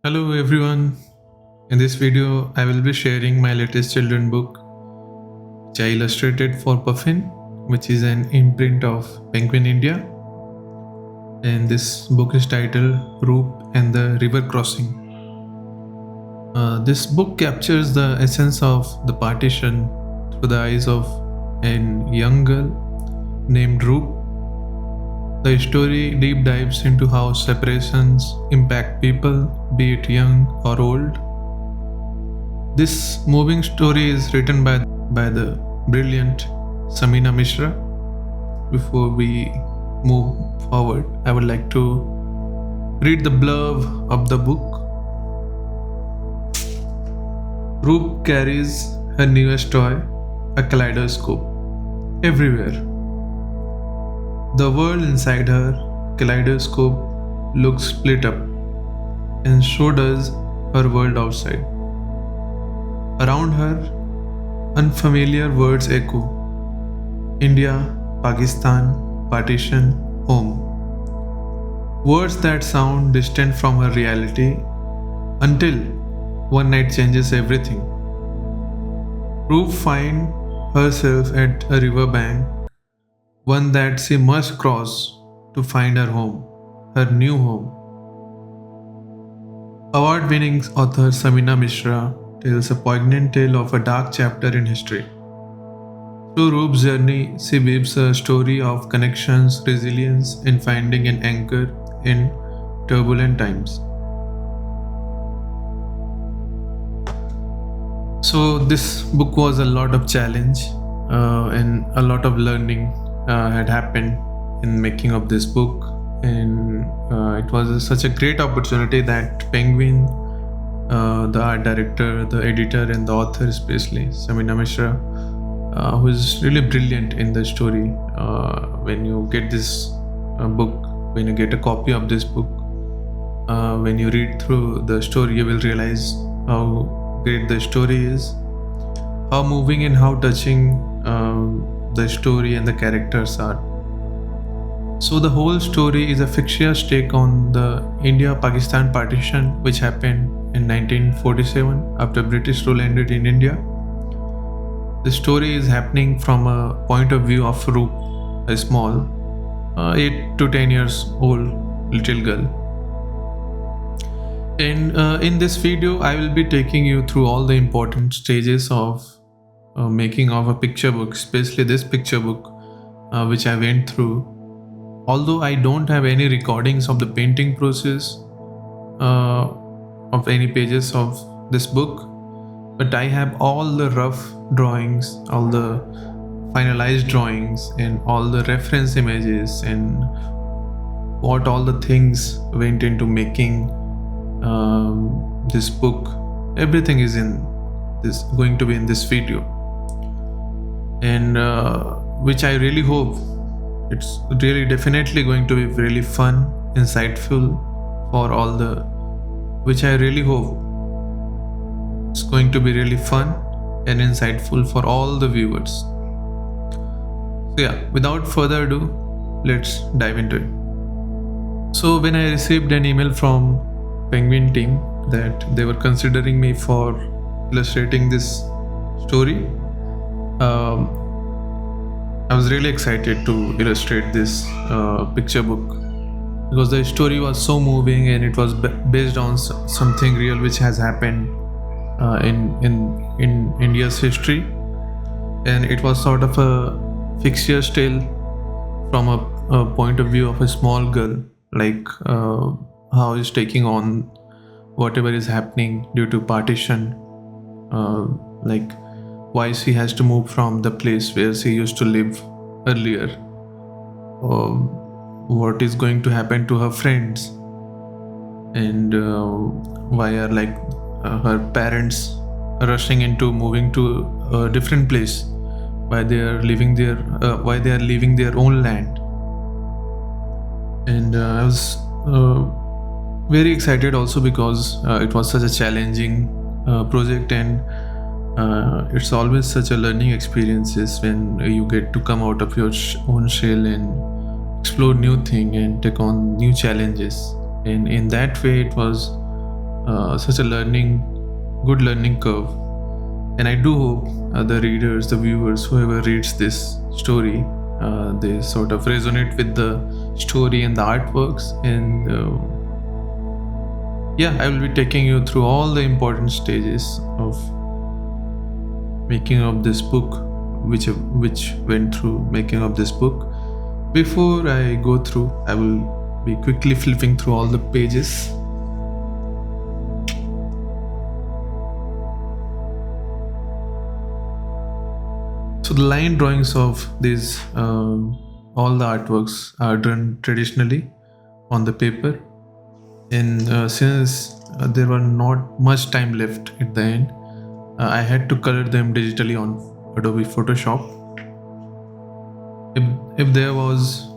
Hello everyone. In this video, I will be sharing my latest children book, which I illustrated for Puffin, which is an imprint of Penguin India. And this book is titled Roop and the River Crossing. This book captures the essence of the partition through the eyes of a young girl named Roop. The story deep dives into how separations impact people, be it young or old. This moving story is written by the brilliant Samina Mishra. Before we move forward, I would like to read the blurb of the book. Roop carries her newest toy, a kaleidoscope, everywhere. The world inside her kaleidoscope looks split up, and so does her world outside. Around her, unfamiliar words echo: India, Pakistan, partition, home. Words that sound distant from her reality until one night changes everything. Roop finds herself at a riverbank, one that she must cross to find her home, her new home. Award-winning author Samina Mishra tells a poignant tale of a dark chapter in history. Through Roop's journey, she weaves a story of connections, resilience, and finding an anchor in turbulent times. So this book was a lot of challenge and a lot of learning had happened in making of this book, and it was such a great opportunity that Penguin, the art director, the editor, and the author, especially Samina Mishra, who is really brilliant in the story. When you get this book, when you get a copy of this book, when you read through the story, you will realize how great the story is, how moving and how touching the story and the characters are. So the whole story is a fictitious take on the India-Pakistan partition, which happened in 1947 after British rule ended in India. The story is happening from a point of view of Roop, a small 8 to 10 years old little girl. And in this video, I will be taking you through all the important stages of making of a picture book, especially this picture book, which I went through. Although I don't have any recordings of the painting process of any pages of this book, but I have all the rough drawings, all the finalized drawings, and all the reference images, and what all the things went into making this book. Everything is going to be in this video, and which I really hope it's really definitely going to be really fun, insightful for all the, which I really hope it's going to be really fun and insightful for all the viewers. So yeah, without further ado, let's dive into it. So when I received an email from Penguin team that they were considering me for illustrating this story, I was really excited to illustrate this picture book, because the story was so moving and it was based on something real which has happened in India's history, and it was sort of a fictitious tale from a point of view of a small girl, like how is taking on whatever is happening due to partition, like why she has to move from the place where she used to live earlier, what is going to happen to her friends, and why are her parents rushing into moving to a different place, why they are leaving their own land. And I was very excited also because it was such a challenging project, and it's always such a learning experiences when you get to come out of your own shell and explore new things and take on new challenges. And in that way, it was such a good learning curve. And I do hope the readers, the viewers, whoever reads this story, they sort of resonate with the story and the artworks. And yeah, I will be taking you through all the important stages of making of this book, which went through making of this book. Before I go through, I will be quickly flipping through all the pages. So the line drawings of these all the artworks are done traditionally on the paper, and since there were not much time left at the end, I had to color them digitally on Adobe Photoshop. If there was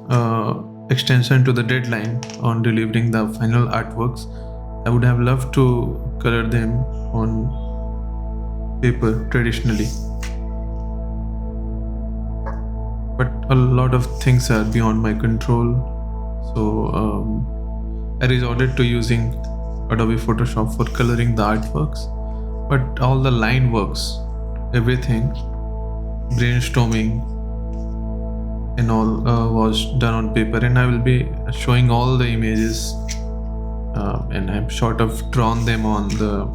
extension to the deadline on delivering the final artworks, I would have loved to color them on paper traditionally. But a lot of things are beyond my control, so I resorted to using Adobe Photoshop for coloring the artworks. But all the line works, everything, brainstorming and all was done on paper, and I will be showing all the images, and I've sort of drawn them on the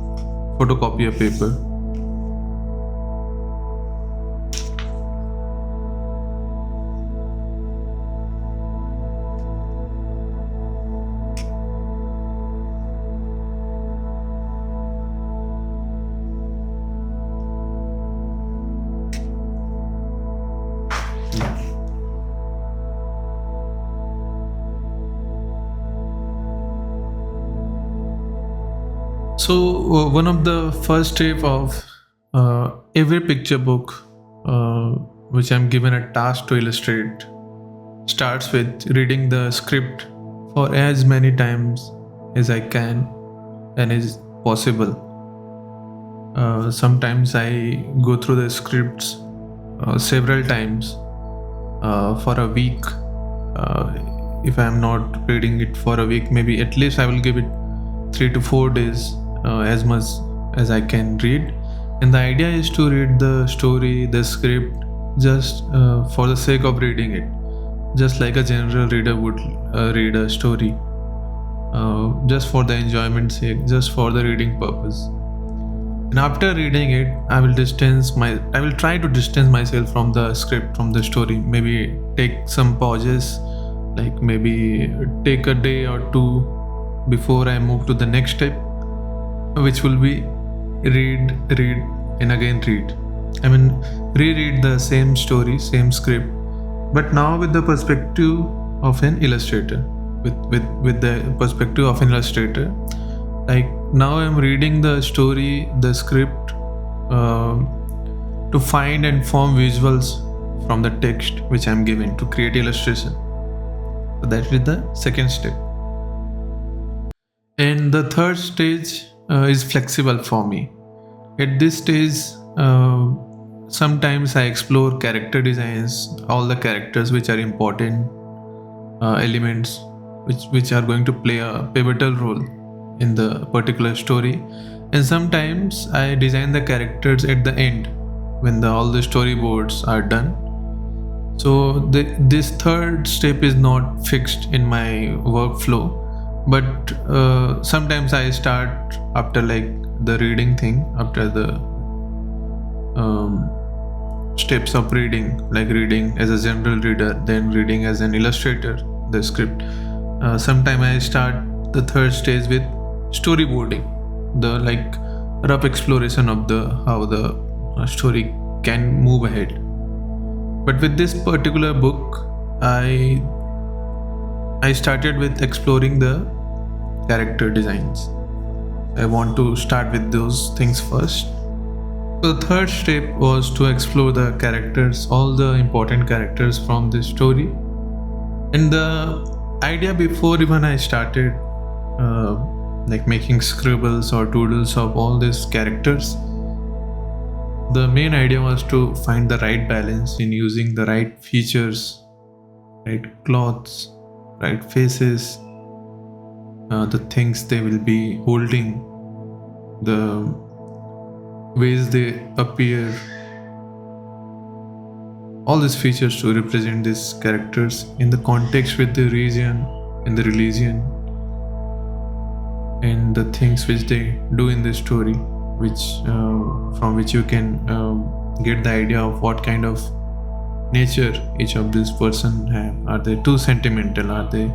photocopier paper. So one of the first step of every picture book which I'm given a task to illustrate starts with reading the script for as many times as I can and is possible. Sometimes I go through the scripts several times for a week. If I'm not reading it for a week, maybe at least I will give it 3 to 4 days, as much as I can read. And the idea is to read the story, the script, just for the sake of reading it, just like a general reader would read a story, just for the enjoyment's sake, just for the reading purpose. And after reading it, I will try to distance myself from the script, from the story. Maybe take some pauses, like maybe take a day or two before I move to the next step, which will be read, and again read. I mean, reread the same story, same script, but now with the perspective of an illustrator. With the perspective of an illustrator, like now I'm reading the story, the script, to find and form visuals from the text which I'm given to create illustration. So that is the second step. And the third stage is flexible for me. At this stage, sometimes I explore character designs, all the characters which are important elements which are going to play a pivotal role in the particular story. And sometimes I design the characters at the end when all the storyboards are done. So this third step is not fixed in my workflow, but sometimes I start after like the reading thing, after the steps of reading, like reading as a general reader, then reading as an illustrator, the script. Sometimes I start the third stage with storyboarding, the like rough exploration of the how the story can move ahead. But with this particular book, I started with exploring the character designs. I want to start with those things first. So the third step was to explore the characters, all the important characters from this story. And the idea before even I started like making scribbles or doodles of all these characters, the main idea was to find the right balance in using the right features, right clothes, right faces, the things they will be holding, the ways they appear, all these features to represent these characters in the context with the region, in the religion, and the things which they do in the story, which from which you can get the idea of what kind of nature each of this person have. Are they too sentimental? Are they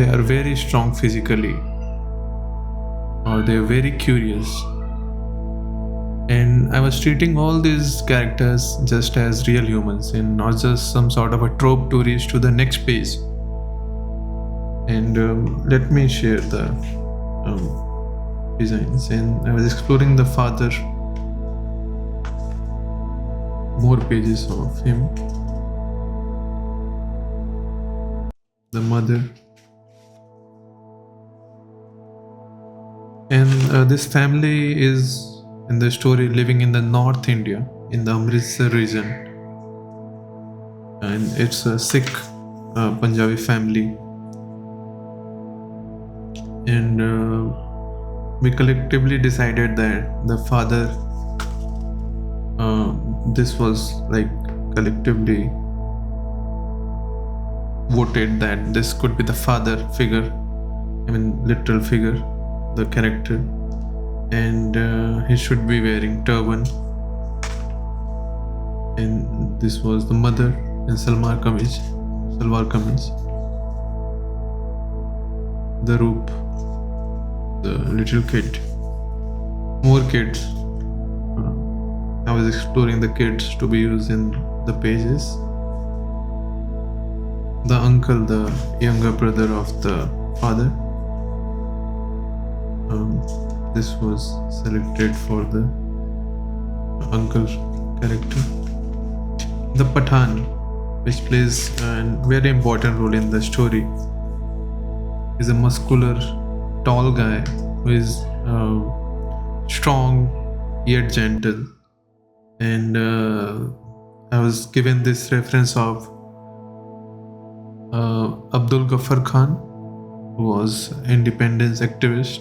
are very strong physically, or they're very curious? And I was treating all these characters just as real humans and not just some sort of a trope to reach to the next page. And let me share the designs. And I was exploring the father, more pages of him, the mother, and this family is in the story living in the North India, in the Amritsar region, and it's a Sikh Punjabi family. And we collectively decided that the father, this was like collectively voted that this could be the father figure, I mean literal figure, the character, and he should be wearing turban. And this was the mother in salwar kameez, the Roop, the little kid, more kids. I was exploring the kids to be used in the pages. The uncle, the younger brother of the father. This was selected for the uncle character. The Pathan, which plays a very important role in the story, is a muscular, tall guy who is strong yet gentle. And I was given this reference of Abdul Ghaffar Khan, who was independence activist.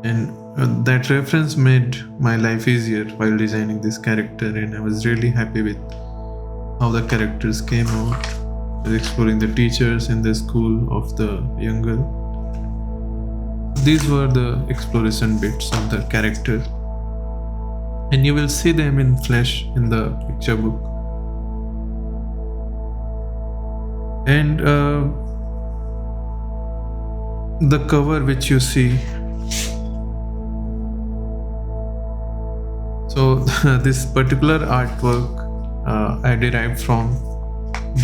And that reference made my life easier while designing this character, and I was really happy with how the characters came out. I was exploring the teachers in the school of the young girl. These were the exploration bits of the character, and you will see them in flesh in the picture book. And the cover which you see, so this particular artwork I derived from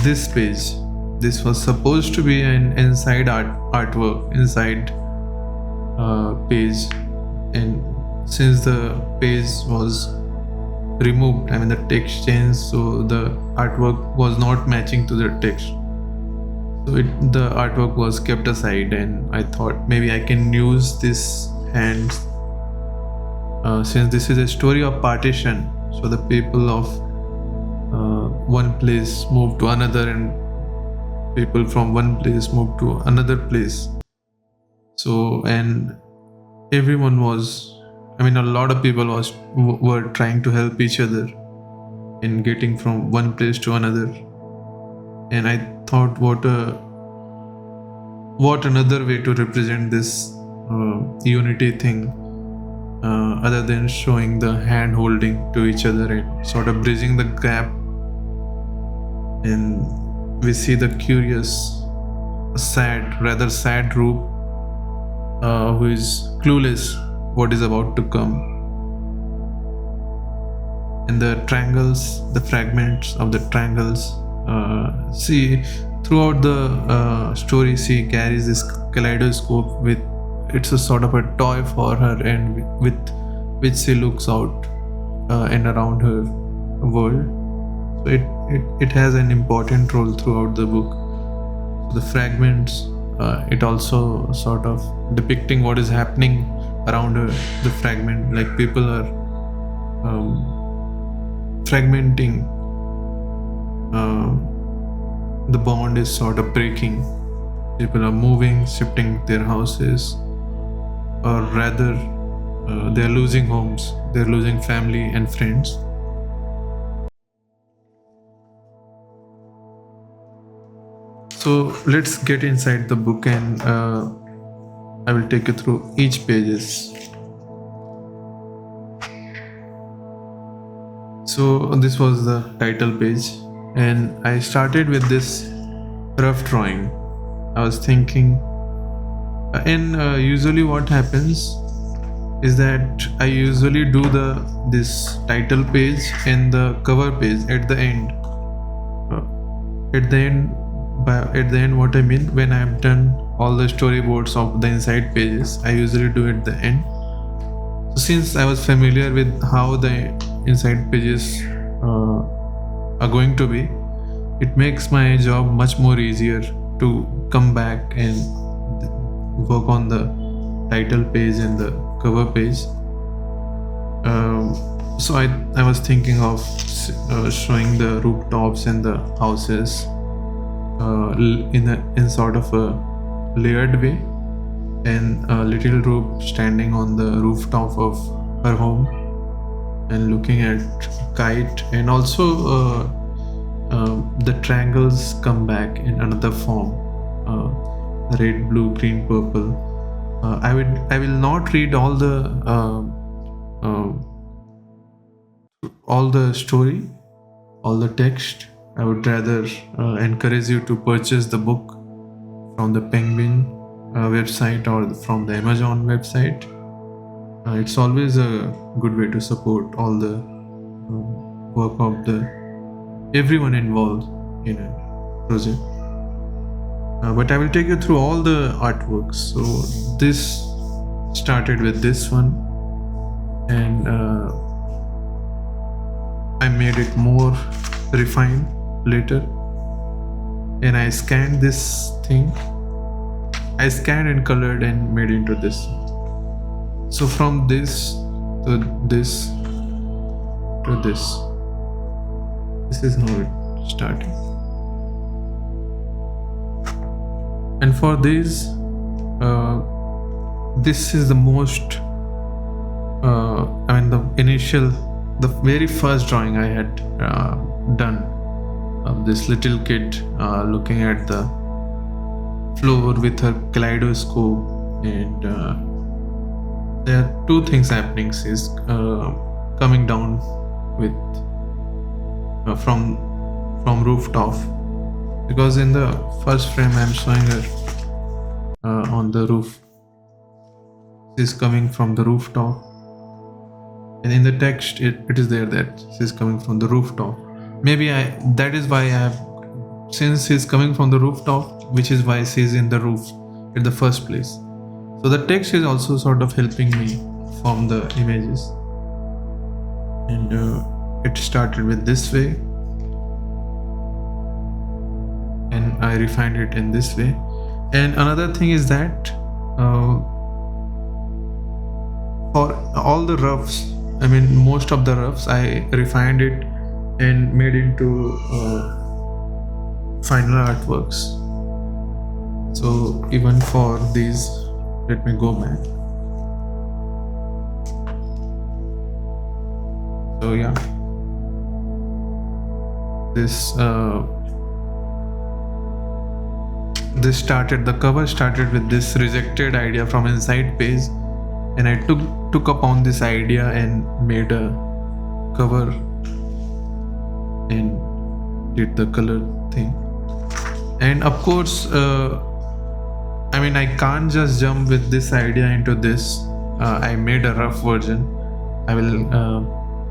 this page. This was supposed to be an inside artwork, inside page, and since the page was removed, I mean the text changed, so the artwork was not matching to the text. So the artwork was kept aside, and I thought maybe I can use this hand, since this is a story of partition, so the people of one place moved to another, and people from one place moved to another place. So, and everyone was, I mean a lot of people were trying to help each other in getting from one place to another. And I thought, what another way to represent this unity thing, other than showing the hand holding to each other and sort of bridging the gap. And we see the curious, rather sad Roop, who is clueless what is about to come. And the triangles, the fragments of the triangles, see throughout the story, she carries this kaleidoscope with, it's a sort of a toy for her, and with which she looks out and around her world. So it has an important role throughout the book. So the fragments, it also sort of depicting what is happening around her. The fragment, like people are fragmenting, the bond is sort of breaking, People are moving, shifting their houses, or rather, they're losing homes, they're losing family and friends. So let's get inside the book, and I will take you through each pages. So this was the title page, and I started with this rough drawing. I was thinking, and usually what happens is that I usually do this title page and the cover page at the end. At the end, what I mean, when I've done all the storyboards of the inside pages, I usually do it at the end. So since I was familiar with how the inside pages are going to be, it makes my job much more easier to come back and work on the title page and the cover page. So I was thinking of showing the rooftops and the houses in sort of a layered way, and little Roop standing on the rooftop of her home and looking at kite, and also the triangles come back in another form, red, blue, green, purple. I will not read all the story, all the text. I would rather encourage you to purchase the book from the Penguin website or from the Amazon website. It's always a good way to support all the work of everyone involved in a project. But I will take you through all the artworks. So this started with this one, and I made it more refined later, and I scanned this thing. I scanned and colored and made into this. So from this to this to this is how it started. And for this is the most the very first drawing I had done of this little kid looking at the floor with her kaleidoscope, and there are two things happening. She's coming down with from rooftop, because in the first frame I'm showing her on the roof. She's coming from the rooftop, and in the text it is there that she's coming from the rooftop. Maybe that is why since she's coming from the rooftop, which is why she's in the roof in the first place. So the text is also sort of helping me form the images, and it started with this way, and I refined it in this way. And another thing is that for all the roughs, I mean most of the roughs, I refined it and made into final artworks. So even for these, let me go back. So yeah, the cover started with this rejected idea from inside page, and I took upon this idea and made a cover and did the color thing. And of course, I mean, I can't just jump with this idea into this. I made a rough version. I will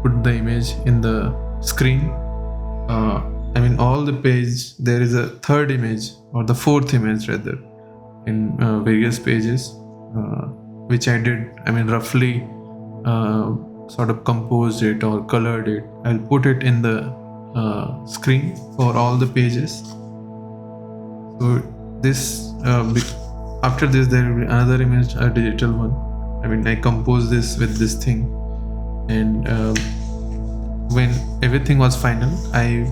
put the image in the screen. I mean, all the page, there is a third image, or the fourth image rather, in various pages, which I did, I mean, roughly sort of composed it or colored it. I'll put it in the screen for all the pages. So this, after this, there will be another image, a digital one. I mean, I composed this with this thing, and when everything was final, I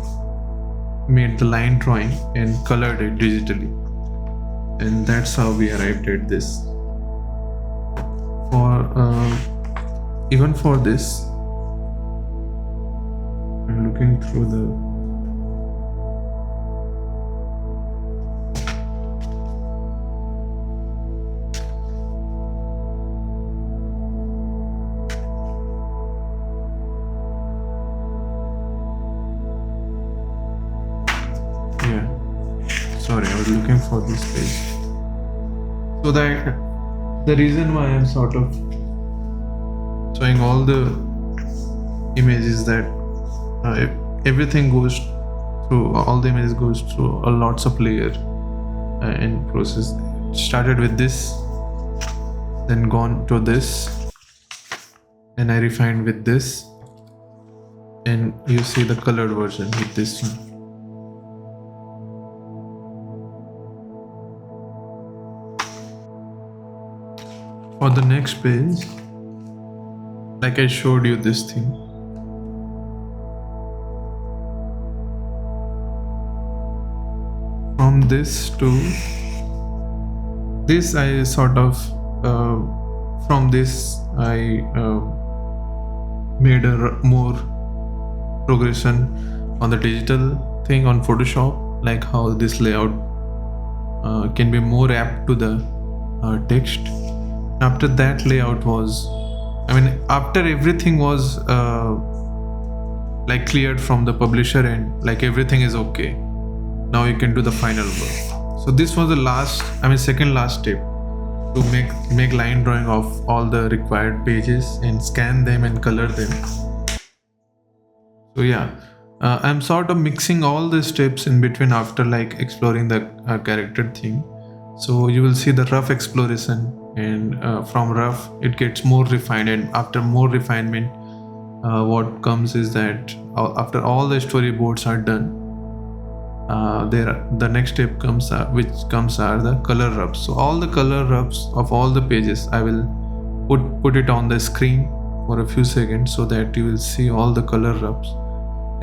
made the line drawing and colored it digitally. and that's how we arrived at this. For even for this, I'm looking through the sorry, I was looking for this page. So that the reason why I'm sort of showing all the images that everything goes through, all the images goes through a lots of layer in process. It started with this, then gone to this, and I refined with this, and you see the colored version with this one. For the next page, like I showed you this thing, from this to this, I sort of from this I made a more progression on the digital thing on Photoshop, like how this layout can be more apt to the text. After that layout was, after everything was like cleared from the publisher and like everything is okay, now you can do the final work. So this was the second last step, to make line drawing of all the required pages and scan them and color them. So yeah, I'm sort of mixing all the steps in between after like exploring the character thing. So you will see the rough exploration, and from rough it gets more refined, and after more refinement what comes is that after all the storyboards are done, the next step comes are the color rubs. So all the color rubs of all the pages, I will put it on the screen for a few seconds so that you will see all the color rubs.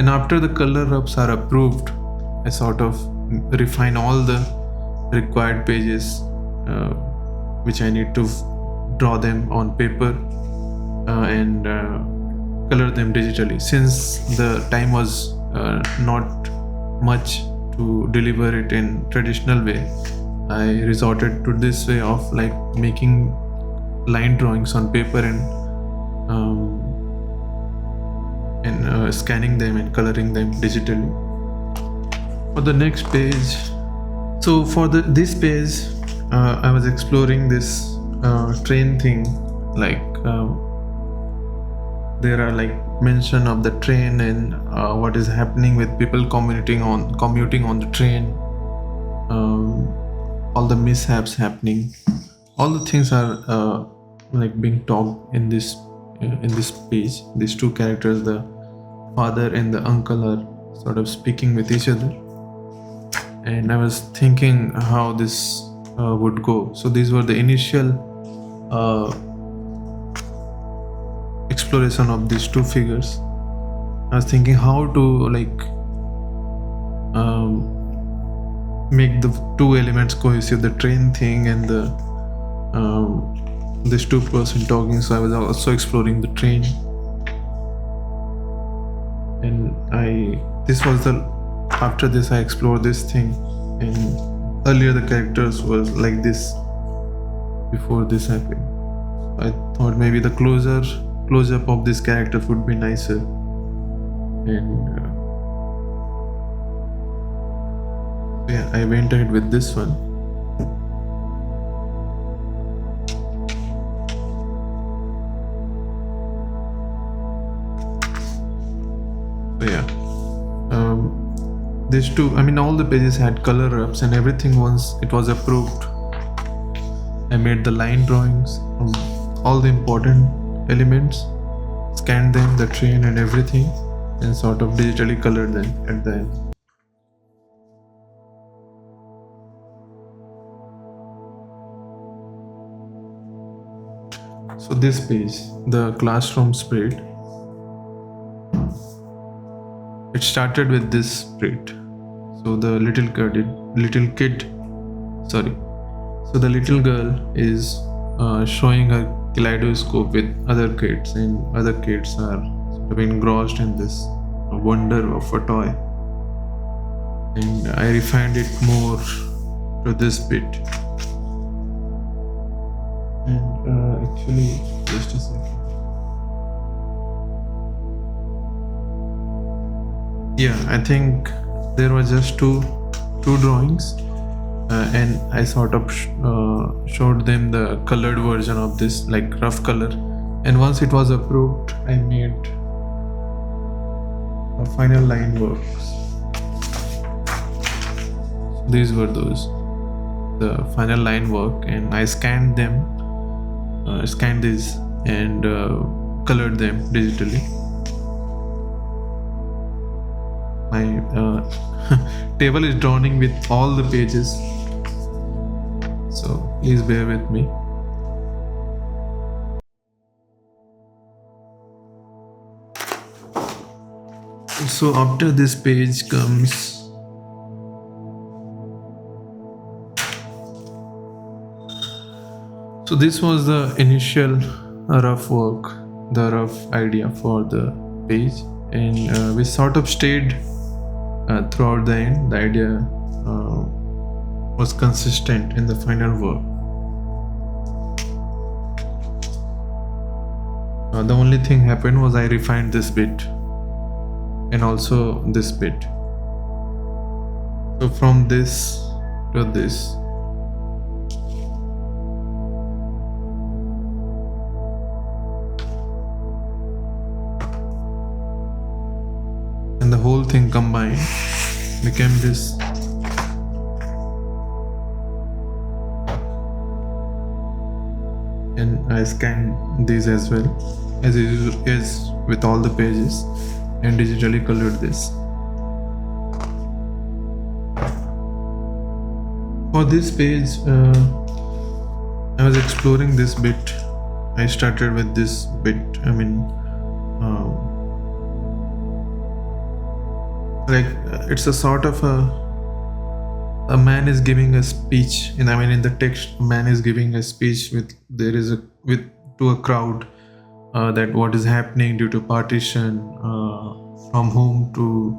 And after the color rubs are approved, I sort of refine all the required pages which I need to draw them on paper and color them digitally. Since the time was not much to deliver it in traditional way, I resorted to this way of like making line drawings on paper and scanning them and coloring them digitally. For the next page, so for this page, I was exploring this train thing, like there are like mention of the train and what is happening with people commuting on the train, all the mishaps happening, all the things are like being talked in this page. These two characters, the father and the uncle, are sort of speaking with each other, and I was thinking how this would go. So these were the initial exploration of these two figures. I was thinking how to like make the two elements cohesive, the train thing and the this two person talking. So I was also exploring the train, and after this I explored this thing. And earlier the characters was like this before this happened. I thought maybe the close-up of this character would be nicer, and yeah, I went ahead with this one. So yeah, these two, all the pages had color ups and everything. Once it was approved, I made the line drawings of all the important elements, scanned them, the train and everything, and sort of digitally colored them at the end. So this page, the classroom spread, it started with this spread. So the little kid, So the little girl is showing her kaleidoscope with other kids, and other kids are sort of engrossed in this wonder of a toy. And I refined it more to this bit. And actually, just a second. Yeah, I think there were just two drawings, and I sort of showed them the colored version of this, like rough color. And once it was approved, I made a final line works. These were those, the final line work, and I scanned them, scanned these, and colored them digitally. My table is drowning with all the pages, so please bear with me. So after this page comes So this was the initial rough work, the rough idea for the page, and we sort of stayed throughout the end. The idea was consistent in the final work. The only thing happened was I refined this bit and also this bit. So from this to this. And the whole thing combined became this. And I scanned these as well, as is with all the pages, and digitally colored this. For this page, I was exploring this bit. I started with this bit. It's a sort of a man is giving a speech, and in the text, a man is giving a speech to a crowd that what is happening due to partition, from home to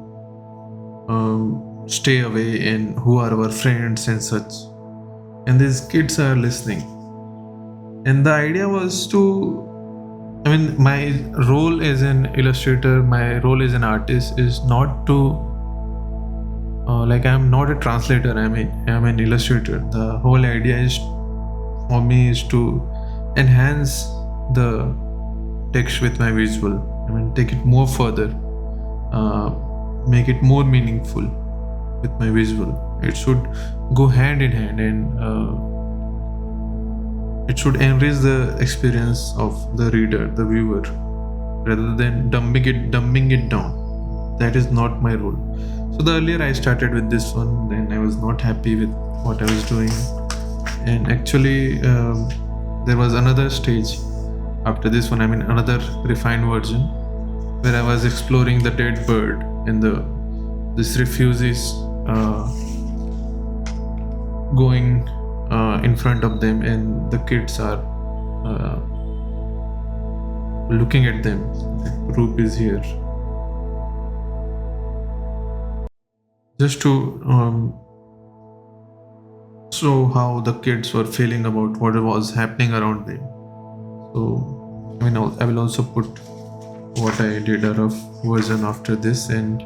stay away, and who are our friends and such. And these kids are listening. And the idea was to, my role as an illustrator, my role as an artist is not to, I'm not a translator, I'm an illustrator. The whole idea is, for me, is to enhance the text with my visual. Take it more further, make it more meaningful with my visual. It should go hand in hand, and it should enrich the experience of the reader, the viewer, rather than dumbing it down. That is not my role. So the earlier I started with this one, then I was not happy with what I was doing, and actually there was another stage after this one. Another refined version where I was exploring the dead bird and this refugees going in front of them, and the kids are looking at them. Roop is here. Just to show how the kids were feeling about what was happening around them. So, I will also put what I did a rough version after this, and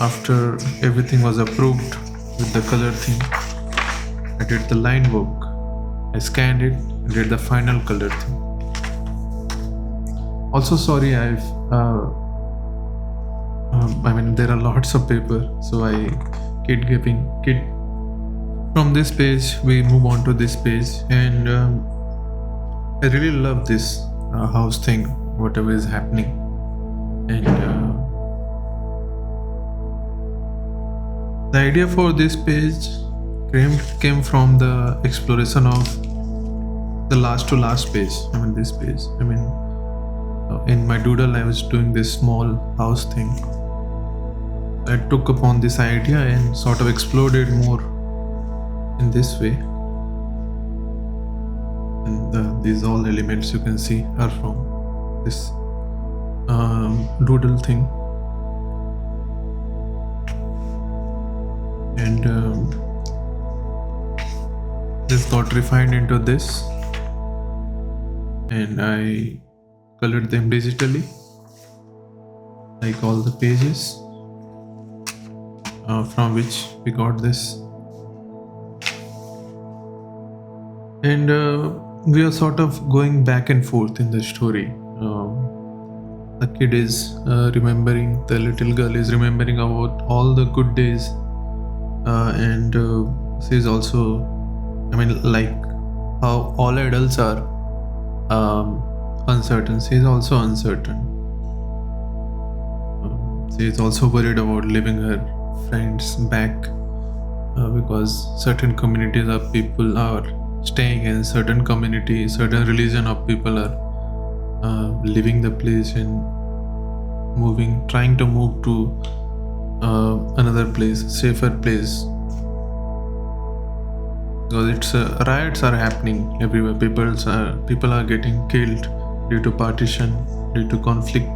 after everything was approved with the color thing, I did the line work. I scanned it and did the final color thing. Also, sorry, there are lots of paper, so I keep from this page we move on to this page, and I really love this house thing, whatever is happening, and the idea for this page came from the exploration of the last to last page. This page. In my doodle, I was doing this small house thing. I took upon this idea and sort of explored it more in this way. And these all elements you can see are from this doodle thing. And this got refined into this, and I colored them digitally, like all the pages from which we got this. And we are sort of going back and forth in the story. The kid is remembering, the little girl is remembering about all the good days, and she's also, I mean, like how all adults are uncertain, she's also uncertain. She is also worried about leaving her friends back, because certain communities of people are staying in certain community, certain religion of people are leaving the place and moving, trying to move to another place, safer place, because it's riots are happening everywhere. People are getting killed due to partition, due to conflict.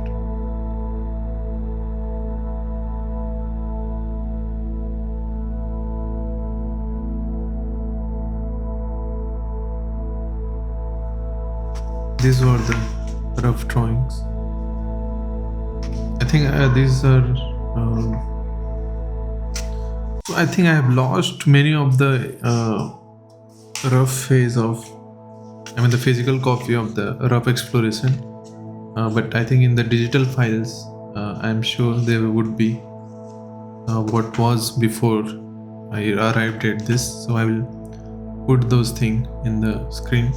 These were the rough drawings. I think these are. I think I have lost many of the rough phase of, I mean, the physical copy of the rough exploration. But I think in the digital files, I'm sure there would be what was before I arrived at this. So I will put those things in the screen.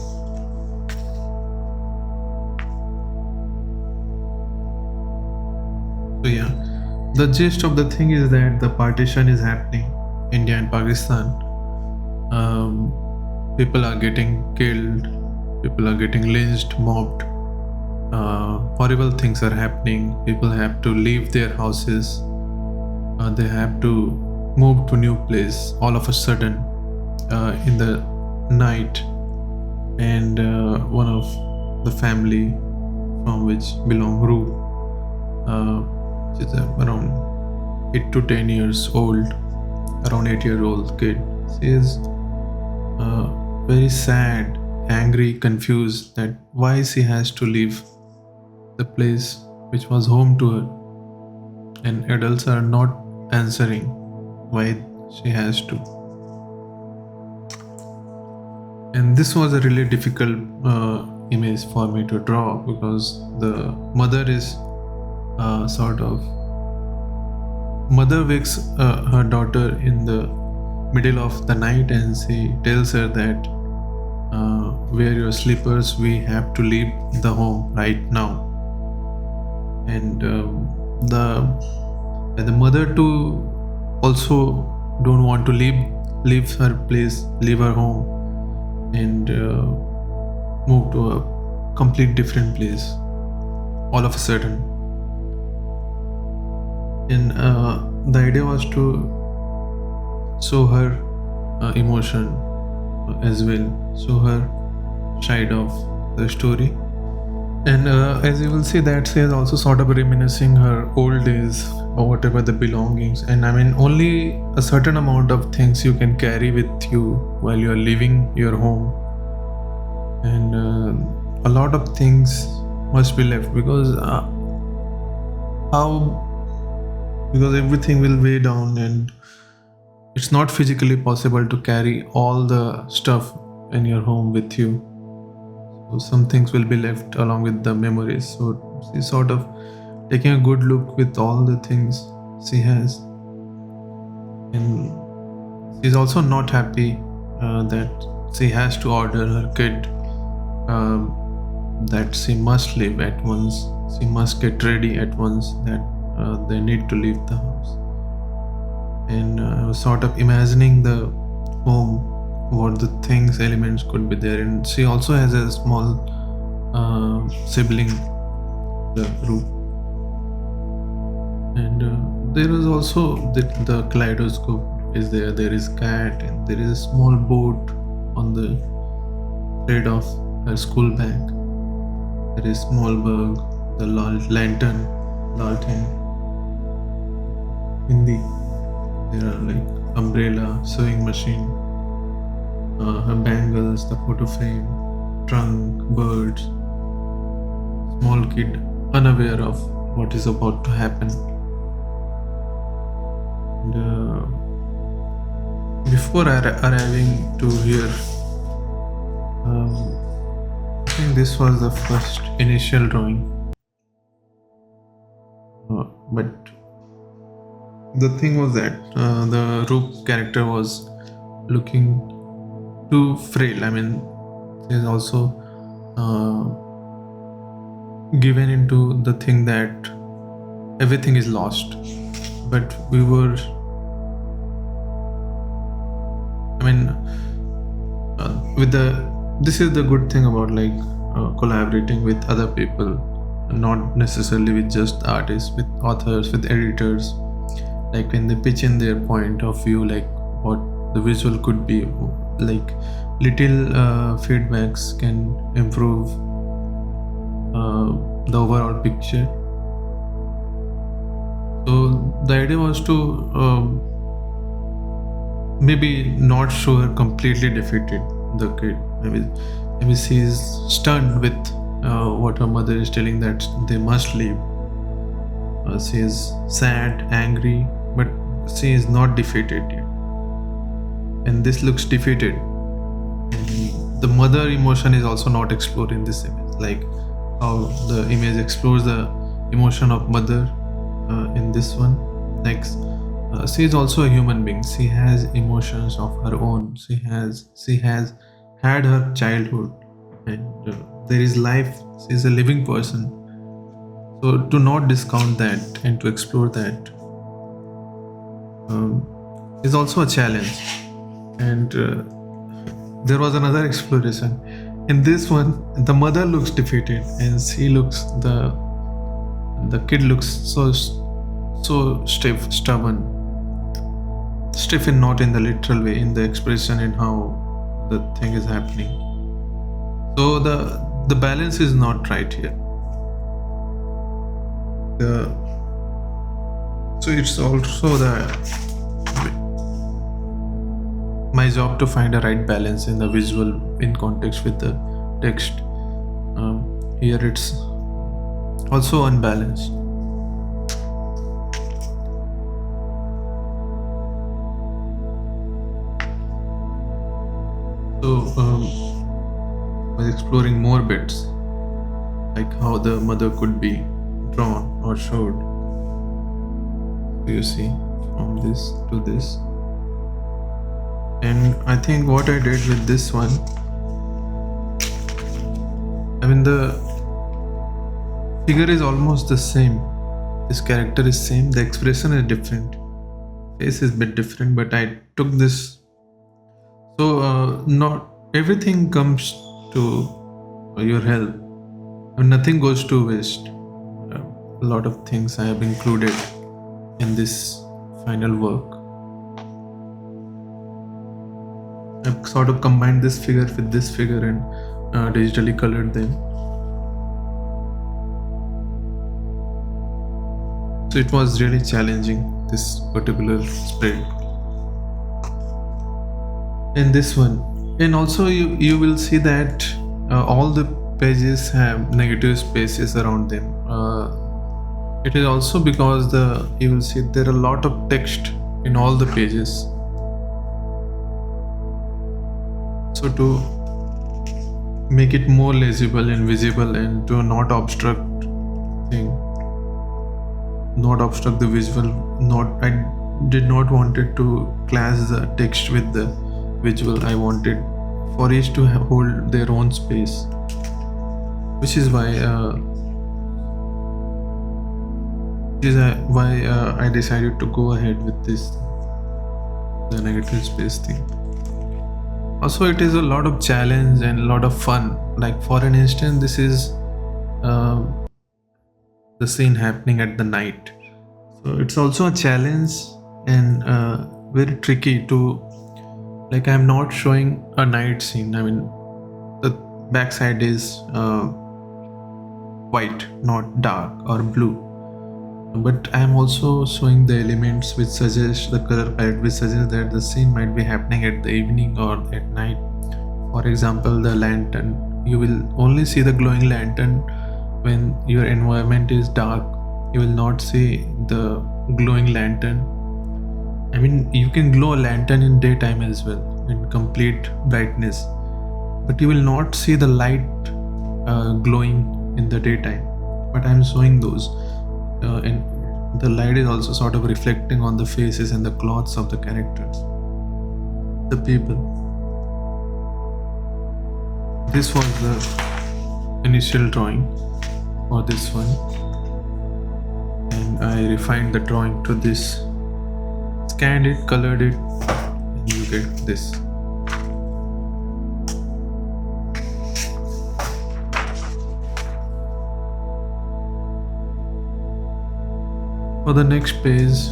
So yeah, the gist of the thing is that the partition is happening, India and Pakistan. People are getting killed, people are getting lynched, mobbed. Horrible things are happening. People have to leave their houses. They have to move to new place all of a sudden in the night. And one of the family from which belong Roop, which is around 8 to 10 years old, around 8-year-old kid. She is very sad, angry, confused that why she has to leave the place which was home to her, and adults are not answering why she has to. And this was a really difficult image for me to draw, because the mother is mother wakes her daughter in the middle of the night, and she tells her that wear your slippers, we have to leave the home right now. And the mother too also don't want to leave her place, leave her home, and move to a complete different place all of a sudden. And the idea was to show her emotion as well, show her side of the story. And as you will see, that she is also sort of reminiscing her old days or whatever the belongings. And I mean, only a certain amount of things you can carry with you while you are leaving your home. And a lot of things must be left, because because everything will weigh down, and it's not physically possible to carry all the stuff in your home with you. So some things will be left along with the memories. So she's sort of taking a good look with all the things she has. And she's also not happy that she has to order her kid that she must leave at once. She must get ready at once, that they need to leave the house. And I was sort of imagining the home, what the things, elements could be there. And she also has a small sibling, the Roop. And there is also the kaleidoscope is there. There is cat, and there is a small boat on the thread of her school bag. There is small bug, the lantern, Hindi. There are like umbrella, sewing machine, her bangles, the photo frame, trunk, birds, small kid unaware of what is about to happen. And, before arriving to here, I think this was the first initial drawing, but the thing was that the Roop character was looking too frail. I mean, he is also given into the thing that everything is lost. But we were, I mean, this is the good thing about like collaborating with other people, not necessarily with just artists, with authors, with editors. Like when they pitch in their point of view, like what the visual could be, like little feedbacks can improve the overall picture. So the idea was to maybe not show her completely defeated, the kid. Maybe she is stunned with what her mother is telling, that they must leave. She is sad, angry, but she is not defeated yet. And this looks defeated. And the mother emotion is also not explored in this image, like how the image explores the emotion of mother in this one. Like she is also a human being. She has emotions of her own. She has had her childhood, and there is life. She is a living person. So to not discount that and to explore that is also a challenge. And there was another exploration. In this one, the mother looks defeated, and the kid looks so stiff, stubborn. Stiff in not in the literal way, in the expression in how the thing is happening. So the balance is not right here. So it's also my job to find a right balance in the visual in context with the text. Here it's also unbalanced. So I was exploring more bits, like how the mother could be drawn or showed. So you see, from this to this. And I think what I did with this one, I mean, the figure is almost the same. This character is same. The expression is different. Face is a bit different, but I took this. So not everything comes to your help. Nothing goes to waste. A lot of things I have included in this final work. I've sort of combined this figure with this figure and digitally colored them. So it was really challenging, this particular spread. And this one. And also you will see that all the pages have negative spaces around them. It is also because you will see there are a lot of text in all the pages. So to make it more legible and visible, and to not obstruct the visual, I did not want it to clash the text with the visual. I wanted for each to hold their own space, which is why I decided to go ahead with the negative space thing. Also, it is a lot of challenge and a lot of fun. Like for an instance, this is the scene happening at the night. So it's also a challenge, and very tricky to, like, I'm not showing a night scene. I mean, the backside is white, not dark or blue. But I am also showing the elements which suggest the color palette, which suggests that the scene might be happening at the evening or at night. For example, the lantern. You will only see the glowing lantern when your environment is dark. You will not see the glowing lantern. I mean, you can glow a lantern in daytime as well, in complete brightness, but you will not see the light glowing in the daytime. But I'm showing those, and the light is also sort of reflecting on the faces and the clothes of the characters, the people. This was the initial drawing for this one, and I refined the drawing to this, scanned it, colored it, and you get this. For the next page,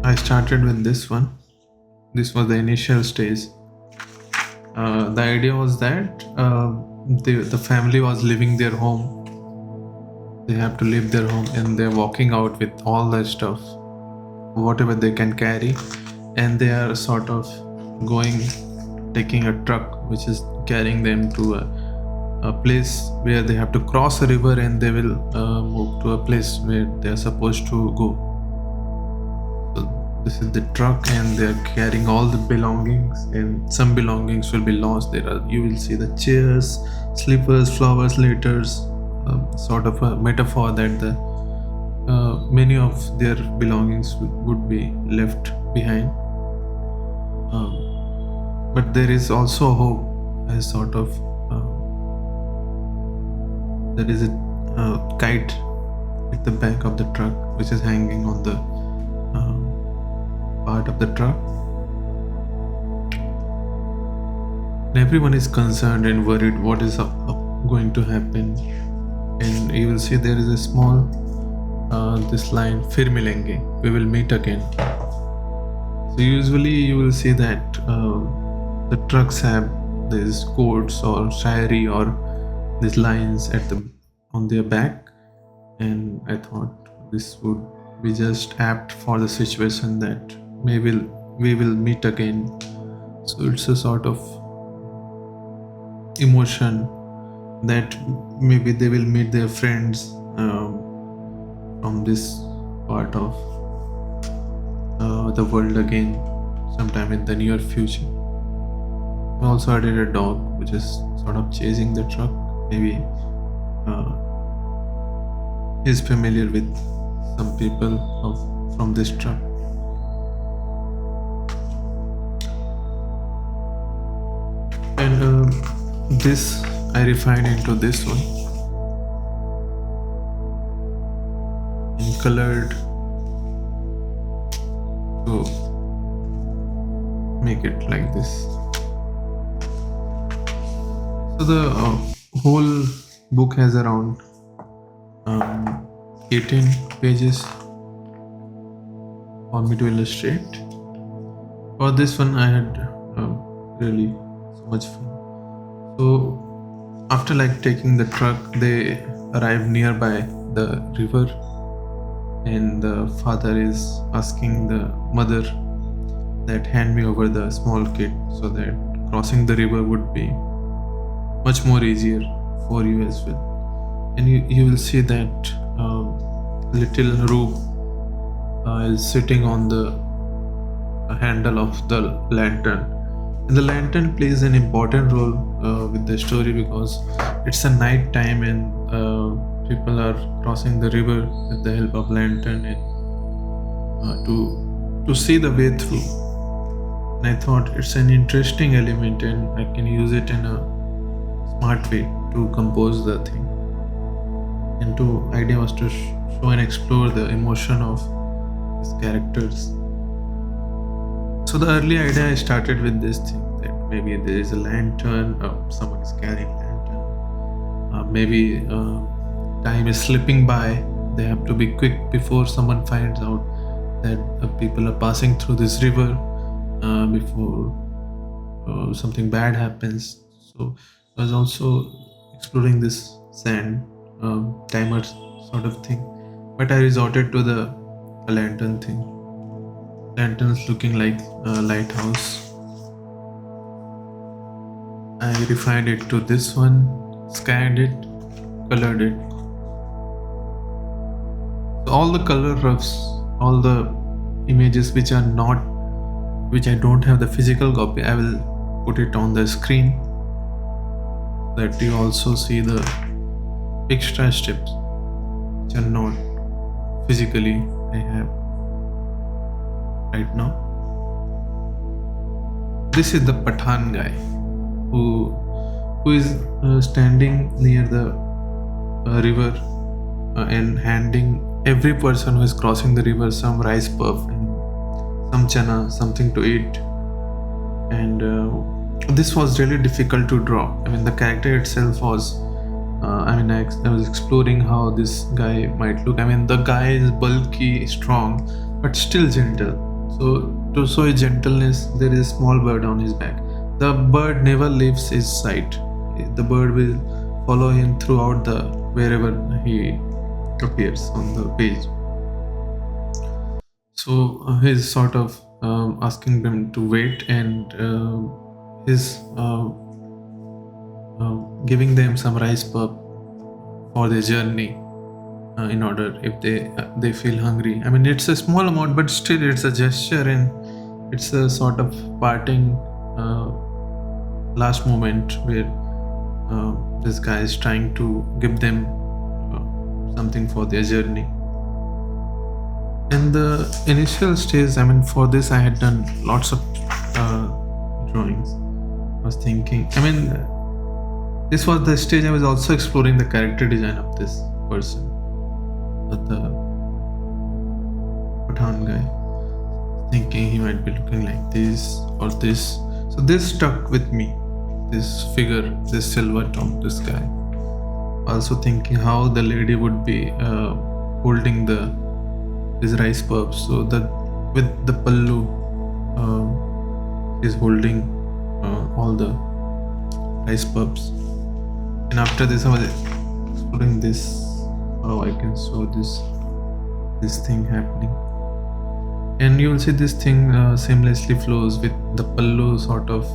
I started with this one. This was the initial stage. The idea was that the family was leaving their home. They have to leave their home and they're walking out with all their stuff, whatever they can carry, and they are sort of taking a truck which is carrying them to a place where they have to cross a river, and they will move to a place where they are supposed to go. So this is the truck, and they are carrying all the belongings, and some belongings will be lost. You will see the chairs, slippers, flowers, letters, sort of a metaphor that many of their belongings would be left behind. But there is also hope, as sort of there is a kite at the back of the truck which is hanging on the part of the truck. And everyone is concerned and worried what is going to happen. And you will see there is a small this line, "Fir milenge," we will meet again. So usually you will see that the trucks have these quotes or shairi or these lines on their back, and I thought this would be just apt for the situation that maybe we will meet again. So it's a sort of emotion that maybe they will meet their friends from this part of the world again sometime in the near future. I also added a dog which is sort of chasing the truck. Maybe he's familiar with some people from this truck. And this I refined into this one and colored to make it like this. So the whole book has around 18 pages for me to illustrate. For this one I had really so much fun. So after taking the truck, they arrive nearby the river, and the father is asking the mother that hand me over the small kid so that crossing the river would be much more easier for you as well. And you will see that little Roop is sitting on the handle of the lantern. And the lantern plays an important role with the story because it's a night time and people are crossing the river with the help of lantern and to see the way through. And I thought it's an interesting element and I can use it in a smart way to compose the thing. And idea was to show and explore the emotion of these characters. So the early idea I started with this thing that maybe there is a lantern, someone is carrying lantern, maybe time is slipping by they have to be quick before someone finds out that people are passing through this river, before something bad happens. So I was also exploring this sand timer sort of thing, but I resorted to the lantern thing. Lanterns looking like a lighthouse. I refined it to this one, scanned it, colored it. So all the color roughs, all the images which I don't have the physical copy, I will put it on the screen that you also see the extra steps which are not physically I have right now. This is the Pathan guy who is standing near the river and handing every person who is crossing the river some rice puff and some chana, something to eat. And this was really difficult to draw. I mean, the character itself was I was exploring how this guy might look. I mean, the guy is bulky, strong, but still gentle. So to show his gentleness, there is a small bird on his back. The bird never leaves his sight. The bird will follow him throughout the wherever he appears on the page. So he's sort of asking them to wait, and he's giving them some rice puff for their journey, in order if they feel hungry. I mean, it's a small amount, but still it's a gesture, and it's a sort of parting last moment where this guy is trying to give them something for their journey. In the initial stage, I mean, for this I had done lots of drawings. I was thinking, I mean, this was the stage I was also exploring the character design of this person, the Pathan guy, thinking he might be looking like this or this. So this stuck with me, this figure, this silhouette of this guy. Also thinking how the lady would be holding this rice puffs. So that with the pallu, is holding all the rice puffs. And after this, I was exploring this, how I can show this thing happening. And you will see this thing seamlessly flows with the pallu sort of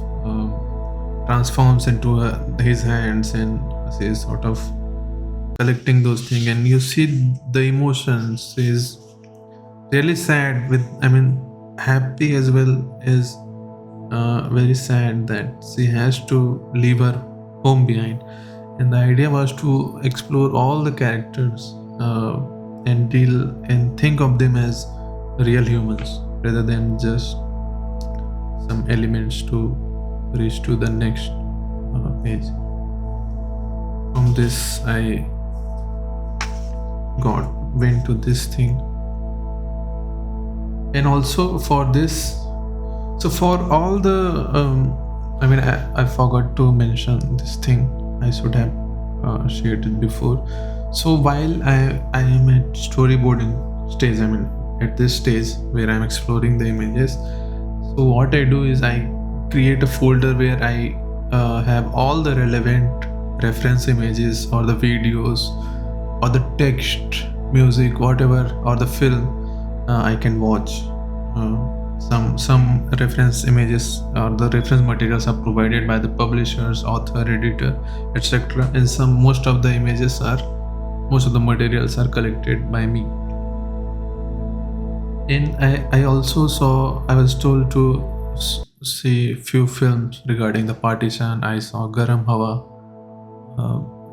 transforms into his hands, and is sort of collecting those things, and you see the emotions is really sad with, I mean, happy as well as very sad that she has to leave her home behind. And the idea was to explore all the characters and deal and think of them as real humans rather than just some elements to reach to the next page. From this I went to this thing. And also for this, so for all the I mean, I forgot to mention this thing. I should have shared it before. So while I am at storyboarding stage, I mean at this stage where I'm exploring the images, so what I do is I create a folder where I have all the relevant reference images or the videos or the text, music, whatever, or the film I can watch. Some reference images or the reference materials are provided by the publishers, author, editor, etc. And most of the materials are collected by me. And I also I was told to see few films regarding the partition. I saw Garam Hawa.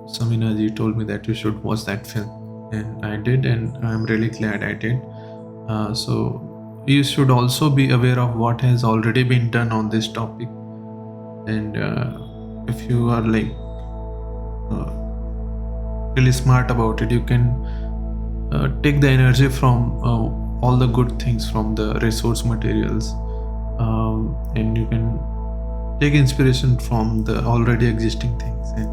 Samina ji told me that you should watch that film, and I did, and I'm really glad I did. So you should also be aware of what has already been done on this topic, and if you are like really smart about it, you can take the energy from all the good things from the resource materials, and you can take inspiration from the already existing things and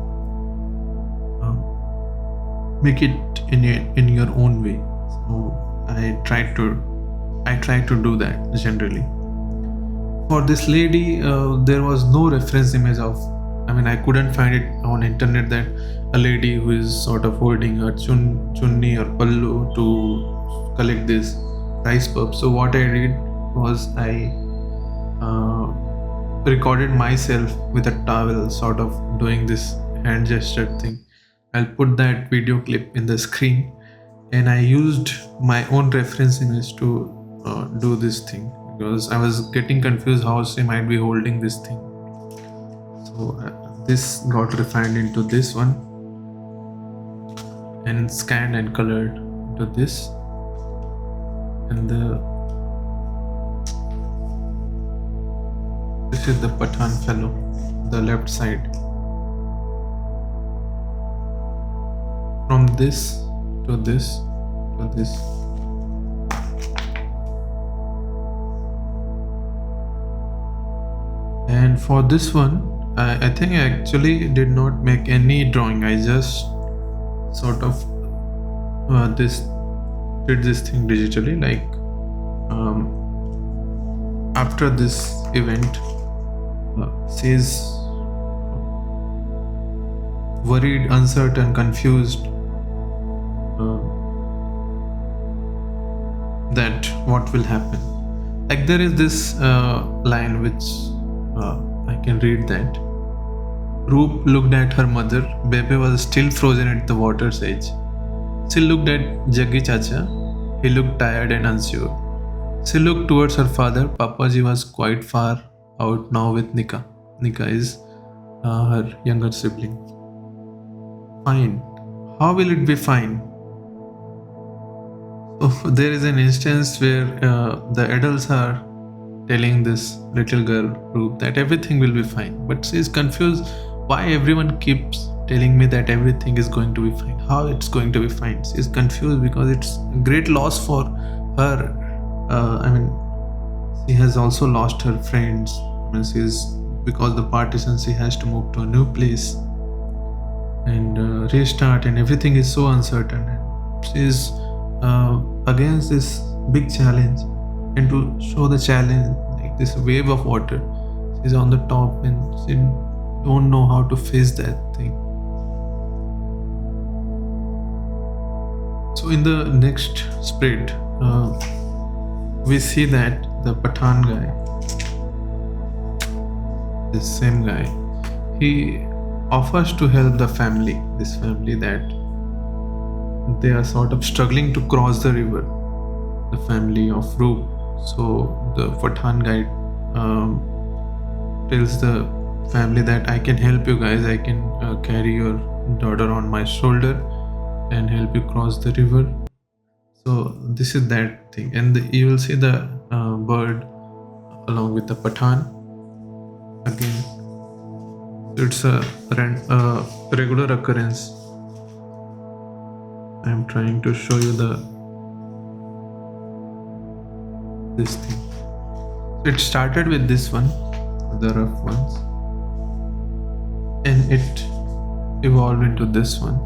make it in your own way. So I try to do that generally. For this lady, there was no reference image of. I mean, I couldn't find it on internet that a lady who is sort of holding a chunni or pallu to collect this rice puff. So what I did was I uh, recorded myself with a towel, sort of doing this hand gesture thing. I'll put that video clip in the screen, and I used my own reference image to do this thing because I was getting confused how she might be holding this thing. So this got refined into this one and scanned and colored into this, and this is the Pathan fellow, the left side. From this to this to this. And for this one, I think I actually did not make any drawing. I just sort of did this thing digitally. Like after this event, she's worried, uncertain, confused that what will happen. Like there is this line which I can read that. Roop looked at her mother. Bebe was still frozen at the water's edge. She looked at Jaggi Chacha. He looked tired and unsure. She looked towards her father. Papaji was quite far out now with Nika. Nika is her younger sibling. Fine. How will it be fine? So there is an instance where the adults are telling this little girl Roop that everything will be fine, but she is confused why everyone keeps telling me that everything is going to be fine. How it's going to be fine? She is confused because it's a great loss for her. I mean, she has also lost her friends. I mean, because the partition, she has to move to a new place and restart, and everything is so uncertain. And she is against this big challenge, and to show the challenge, like this wave of water, she's on the top and she don't know how to face that thing. So in the next spread, we see that the Pathan guy, this same guy, he offers to help the family, this family that they are sort of struggling to cross the river, the family of Roop. So the Pathan guy tells the family that I can help you guys, I can carry your daughter on my shoulder and help you cross the river. So this is that thing, and you will see the bird along with the Pathan again. So it's a regular occurrence. I am trying to show you this thing. So it started with this one, the rough ones, and it evolved into this one.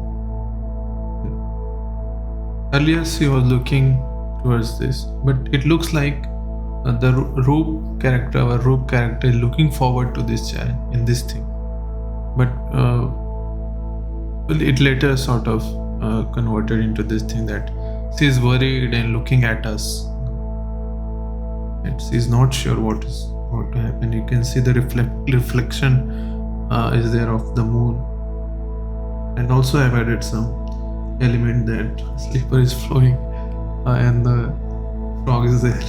Earlier she was looking towards this, but it looks like the Roop character is looking forward to this challenge in this thing, but it later sort of converted into this thing that she is worried and looking at us, and she is not sure what is going to happen. You can see the reflection is there of the moon, and also I've added some element that slipper is flowing and the frog is there.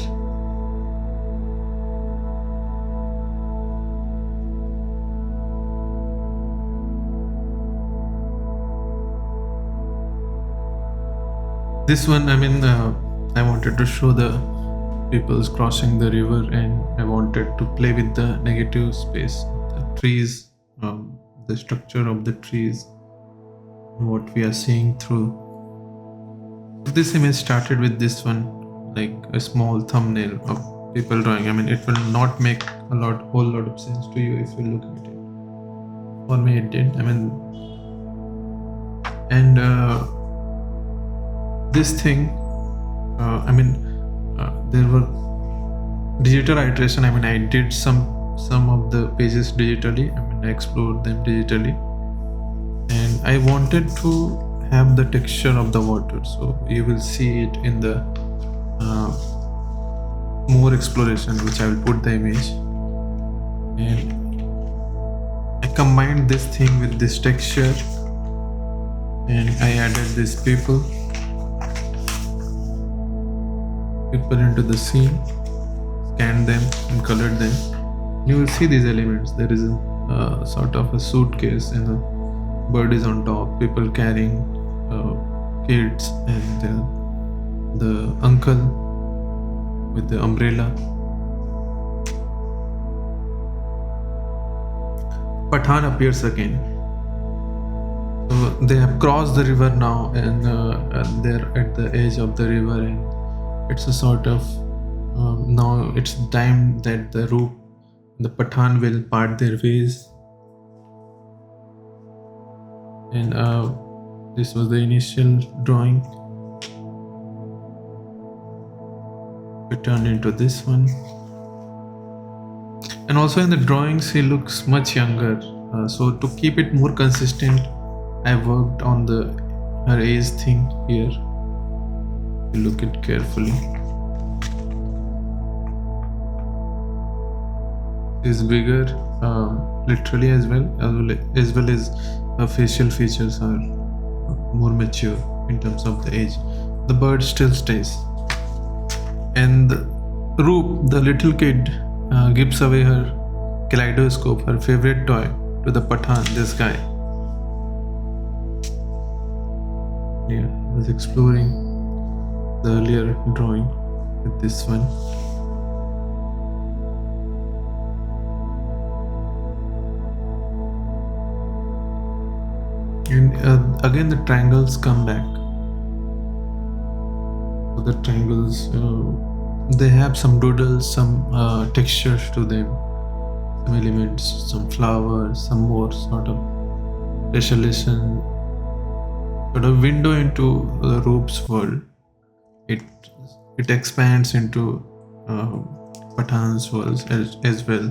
This one, I mean, I wanted to show the people's crossing the river, and I wanted to play with the negative space, the trees, the structure of the trees, what we are seeing through. This image started with this one, like a small thumbnail of people drawing. I mean, it will not make whole lot of sense to you if you look at it. For me, it did. I mean, and this thing, I mean, there were digital iteration. I mean, I did some of the pages digitally. I mean, I explored them digitally, and I wanted to have the texture of the water, so you will see it in the more exploration, which I will put the image. And I combined this thing with this texture, and I added these people into the scene, scanned them and colored them. You will see these elements. There is a sort of a suitcase, and a bird is on top, people carrying kids, and then the uncle with the umbrella. Pathan appears again. So they have crossed the river now, and they're at the edge of the river, and it's a sort of now it's time that the Roop, the Pathan, will part their ways. And this was the initial drawing. It turned into this one. And also in the drawings, he looks much younger. So to keep it more consistent, I worked on her age thing here. Look it carefully. Is bigger, literally as well as her facial features are more mature in terms of the age. The bird still stays, and Roop, the little kid, gives away her kaleidoscope, her favorite toy, to the Pathan, this guy. Yeah, I was exploring the earlier drawing with this one. And again the triangles come back. So the triangles, they have some doodles, some textures to them, some elements, some flowers, some more sort of tessellation, sort of window into the Roop's world. It expands into Pathan's world as well,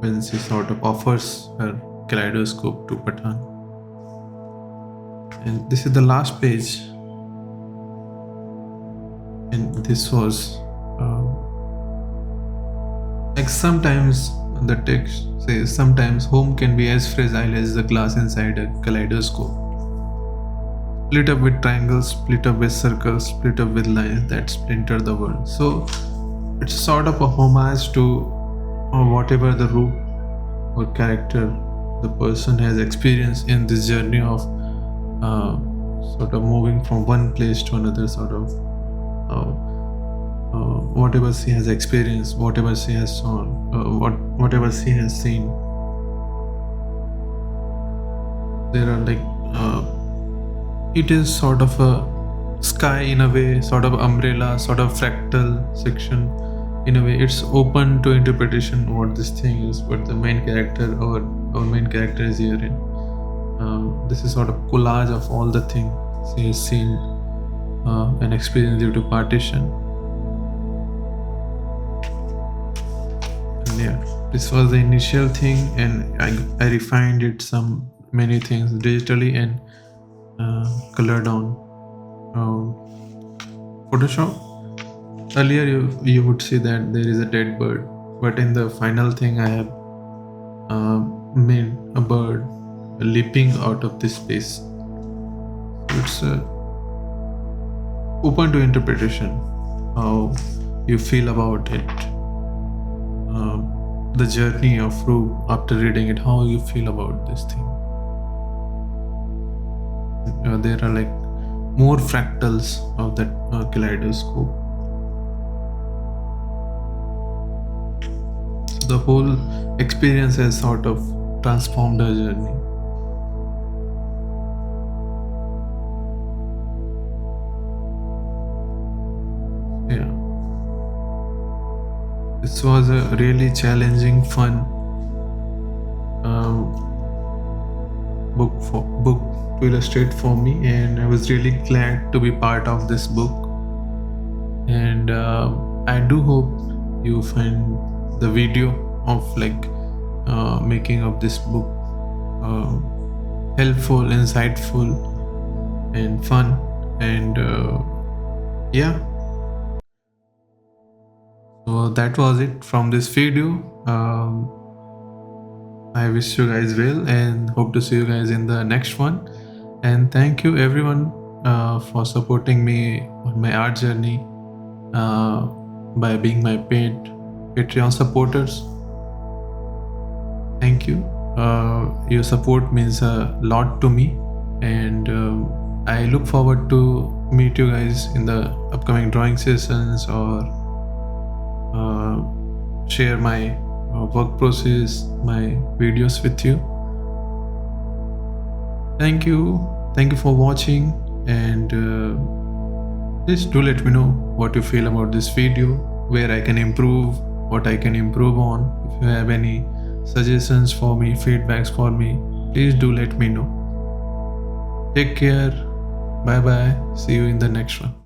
when she sort of offers her kaleidoscope to Pathan. And this is the last page, and this was like sometimes the text says sometimes home can be as fragile as the glass inside a kaleidoscope, split up with triangles, split up with circles, split up with lines that splinter the world. So it's sort of a homage to whatever the Roop or character the person has experienced in this journey of sort of moving from one place to another, sort of whatever she has experienced, whatever she has saw, whatever she has seen. There are like it is sort of a sky in a way, sort of umbrella, sort of fractal section. In a way, it's open to interpretation what this thing is, what the main character or our main character is here in. This is sort of collage of all the things she has seen and experienced due to partition. And yeah, this was the initial thing, and I refined it many things digitally and colored on Photoshop. Earlier you would see that there is a dead bird, but in the final thing I have made a bird leaping out of this space. It's open to interpretation, how you feel about it, the journey of Roop after reading it, how you feel about this thing. There are like more fractals of that kaleidoscope. So the whole experience has sort of transformed her journey. Yeah, this was a really challenging, fun book to illustrate for me, and I was really glad to be part of this book. And I do hope you find the video of making of this book uh, helpful, insightful, and fun. And yeah, so that was it from this video. I wish you guys well and hope to see you guys in the next one. And thank you everyone for supporting me on my art journey by being my paid Patreon supporters. Thank you. Your support means a lot to me, and I look forward to meet you guys in the upcoming drawing sessions or share my work process, my videos with you. Thank you for watching, and please do let me know what you feel about this video, where I can improve, what I can improve on. If you have any suggestions for me, feedbacks for me, please do let me know. Take care. Bye bye. See you in the next one.